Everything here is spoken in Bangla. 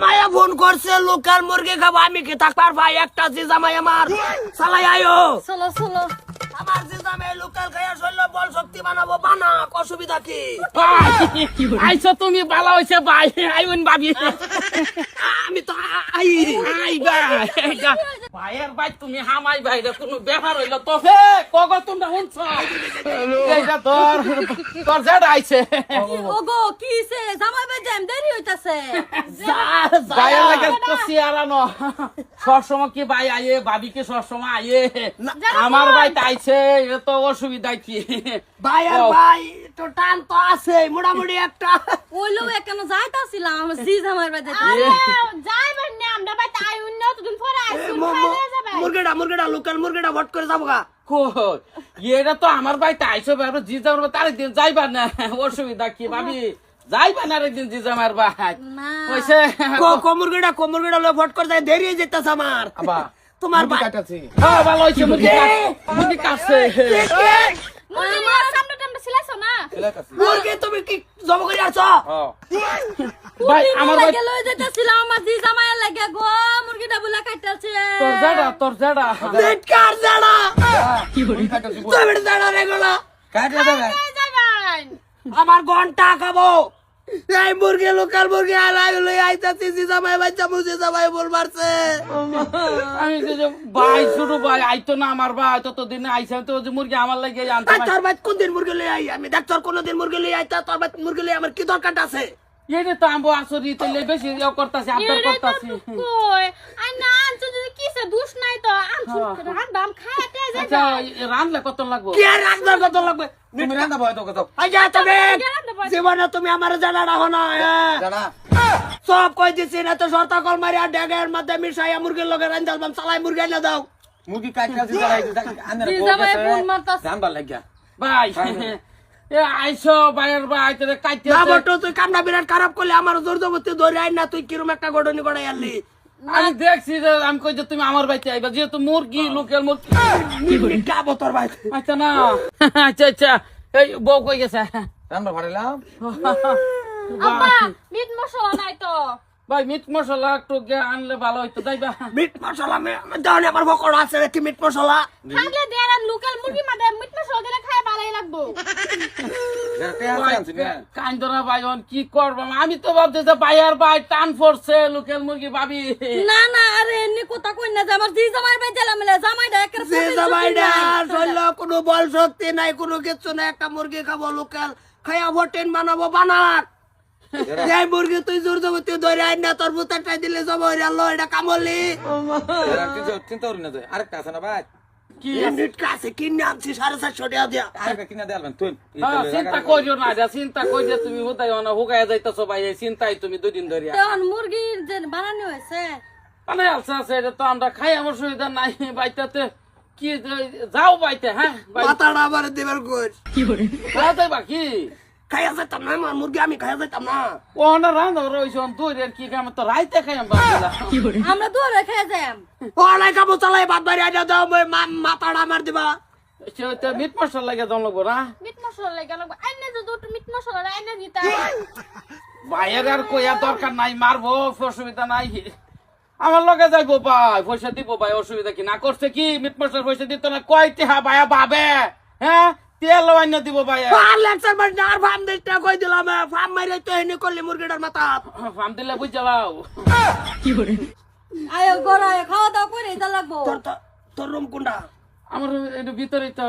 জামাইয়া ফোন করছে লোকাল মুরগি খাবো আমি কি থাকবার ভাই একটা যে জামাই আমার চালাই আয়ো চলো চলো আমার যে জামাই লোকাল খাইয়া শরীর বল শক্তি বানাবো বানা অসুবিধা কি আইছো তুমি ভালো হইছে ভাই আইউন ভাবি আমি তো আই ভাইয়ের ভাই তুমি হামাই ভাই রে কোনো ব্যাপার হইলো তো হে কগ তোমরা শুনছ এইটা তোর তোর জেড আইছে ওগো কিছে জামাই ভাই যাম দেরি হইতাছে ভাইয়ের লাগে তো সিয়ারানো সবসময় কি ভাই আইয়ে ভাবি কি সবসময় আইয়ে আমার ভাই আইছে এটা তো অসুবিধা কি ভাই আর ভাই তো টান তো আছে মোটামুটি একটা ওইলো কেন যাইতাছিলাম আমার জি জামাই ভাই যাইবেন না আমরা ভাই তাই অন্য দুদিন পরে আইসুন খাইলে যাবে মুরগিটা লোকাল মুরগিটা ভট করে যাবো গা কই এটা তো আমার ভাই আইছে ভাই জি জামার তার দিন যাইবা না অসুবিধা কি ভাবি যাইবা না আরেকদিন জি জামার ভাই না কইছে মুরগিটা লো ভট করে যায় দেরি হয়ে যেতেছে আমার আবা তোমার ভাই কাটাছি হ্যাঁ ভালো হইছে মুরগি কাটছে আমার সামনে টামটা সিলাইছো না মুরগি তুমি কি জমা করে আসছো ভাই আমার ভাই গেল যাইতাছিলাম আমার জি জামাই লাগে গো মুরগিটা বুলা কাটতাছে তোর জাডা বেকার জানা কাটাছি তুমি জানা রে গোলা কাটলে যাবে যাবেন আমার ঘন্টা খাবো এই মুরগি লোকাল মুরগি আলাই লই আইতাছি জিজা ভাই বাচ্চা মুজিজা ভাই বল মারছে আমি যে ভাই শুরু ভাই আইতো না আমার ভাই ততদিনে আইছে তো যে মুরগি আমার লাগে আনতে তোর ভাই কোন দিন মুরগি লই আই আমি দেখ তোর কোনদিন মুরগি লই আইতা তোর ভাই মুরগি লই আমার কি দরকার আছে এই তো আমবো আসরি তেলে বেশি ইয়া করতাছি আবদার করতাছি কই আই না আনছো যদি কিসে দুষ নাই তো আনছো রান্দাম খাইতে আচ্ছা যাইবা রান্না কত লাগবো কি আর রাখবার কত লাগবে তুমি রান্না ভয় তো কত আইজা তবে জীবনে তুমি আমার জানা রাখো না জানা সব কই দিছি না তো শর্তা কল মারি আর ড্যাগের মধ্যে মিশাইয়া মুরগির লগে রান্দালবাম চালাই মুরগি এনে দাও মুরগি কাটলাছি যারা আন্দার জি জামাই ফোন মারতাছে জানবার লাগিয়া ভাই এ আইছো ভাইয়ের ভাই তোরে কাইতে না বটো তুই কামনা বিরাট খারাপ করলে আমার জোর জবরদস্তি ধরে আই না তুই কিরম একটা ঘটনি গড়াই আনলি আমি দেখছি যে আমি কই যে তুমি আমার বাইতে আইবা যেহেতু মুরগি লোকাল মুরগি যাবো তোর ভাই আচ্ছা না আচ্ছা আচ্ছা এই বউ কই গেছে রান্না ভাড়াইলাম আব্বা মিট মশলা নাই তো ভাই মিট মশলা একটু আনলে ভালো হইতো যাইবা মিট মশলা দাওনি আমার বকড় আছে কি মিট মশলা থাকলে দেয়ার লোকাল মুরগি মাদে মিট মশলা দিলে খাই ভালোই লাগবো কান্দরা ভাই কি করব আমি তো ভাবছি যে ভাইয়ার ভাই টান পড়ছে লোকাল মুরগি ভাবি না না আরে এমনি কথা কই না যে আমার জি জামাই ভাই দিলাম না জামাইটা একের যে জামাইডা শৈল কোনো বল শক্তি নাই কোনো কিছু নাই একটা মুরগি খাবো লোকাল খাইয়া হোটেল বানাবো বানাক এই মুরগি তুই জোর জবরদস্তি ধরে আই না তোর বুতাটাই দিলে জমা হইরা লো এটা কামলি চিন্তা করি না যে আরেকটা আছে না ভাই কি ইউনিট ক্লাসে কিনে আনছি 450 টাকা দিয়া আরেকটা কিনা দেয়ালবেন তুই চিন্তা করিও না যা চিন্তা কই যে তুমি হুদাই না হুগায় যাইতাছো ভাই এই চিন্তাই তুমি দুই দিন ধরে তখন মুরগির যে বানানো হয়েছে মানে আলসা আছে এটা তো আমরা খাই আমার সুবিধা নাই বাইতাতে কি যাও বাইতে হ্যাঁ মাথাটা আবার দিবার কই যাই বাকি খাইয়া যাইতাম না আমার মুরগি আমি খাইয়া যাইতাম না ও না রান্না রইছ দুই রের কি কাম তো রাইতে খাই আমরা আমরা দূরে খেয়ে যাম ওলাই কাবো চালাই বাদ বাড়ি আইনা দাও মাথাটা আমার দিবা সেটা মিট মশলা লাগে দম লাগবো না মিট মশলা লাগে লাগবে আইনে যদি একটু মিট মশলা আইনে দিতা ভাইয়ের আর কইয়া দরকার নাই মারবো অসুবিধা নাই আমার লগে যাইবো ভাই পয়সা দিব ভাই অসুবিধা কি না করছে কি মিট মশলার পয়সা দিত না কয়তে হা ভাইয়া ভাবে হ্যাঁ তেল আইনা দিব ভাই আর লেকচার মার আর ফার্ম দিতে কই দিলাম ফার্ম মাইরে তো এনে করলি মুরগিটার মাথা ফার্ম দিলে বুঝ যাও আয় গড়ায় খাওয়া দাওয়া করে যা লাগবো তোর রুম কোনটা আমার ভিতরে তো